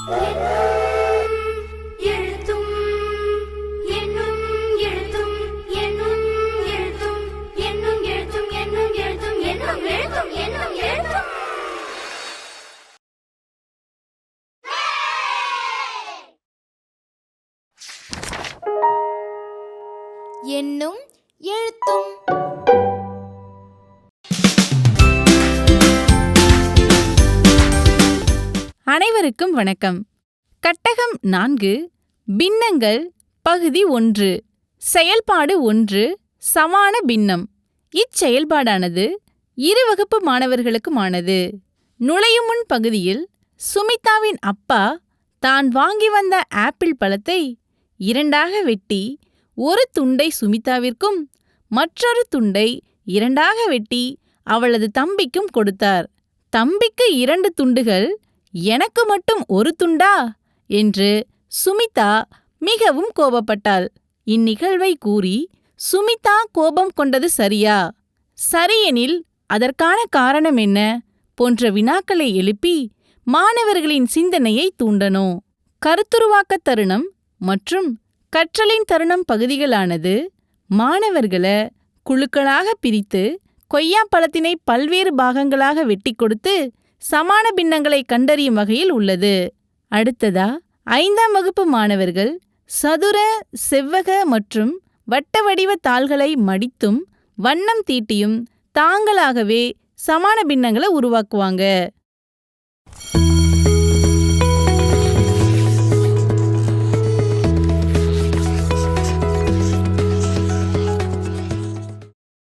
எழுத்தும் என்னும் எழுத்தும் என்னும் எழுத்தும் என்னும் எழுத்தும் என்னும் எழுத்தும் என்னும் எழுத்தும் என்னும் எழுத்தும். என்னும் எழுத்தும். அனைவருக்கும் வணக்கம். கட்டகம் 4 பின்னங்கள் பகுதி 1 செயல்பாடு 1 சமான பின்னம். இச்செயல்பாடானது இரு வகுப்பு மாணவர்களுக்குமானது. நுழையும் முன் பகுதியில் சுமிதாவின் அப்பா தான் வாங்கி வந்த ஆப்பிள் பழத்தை இரண்டாக வெட்டி ஒரு துண்டை சுமிதாவிற்கும் மற்றொரு துண்டை இரண்டாக வெட்டி அவளது தம்பிக்கும் கொடுத்தார். தம்பிக்கு 2 துண்டுகள், எனக்கு மட்டும் ஒரு துண்டா என்று சுமிதா மிகவும் கோபப்பட்டாள். இந்நிகழ்வை கூறி சுமிதா கோபம் கொண்டது சரியா, சரியெனில் அதற்கான காரணம் என்ன போன்ற வினாக்களை எழுப்பி மாணவர்களின் சிந்தனையை தூண்டணும். கருத்துருவாக்க தருணம் மற்றும் கற்றலின் தருணம் பகுதிகளானது மாணவர்களை குழுக்களாக பிரித்து கொய்யாப்பழத்தினை பல்வேறு பாகங்களாக வெட்டி கொடுத்து சமான பின்னங்களை கண்டறியும் வகையில் உள்ளது. அடுத்ததா 5ஆம் வகுப்பு மாணவர்கள் சதுர, செவ்வக மற்றும் வட்ட வடிவ தாள்களை மடித்தும் வண்ணம் தீட்டியும் தாங்களாகவே சமான பின்னங்களை உருவாக்குவாங்க.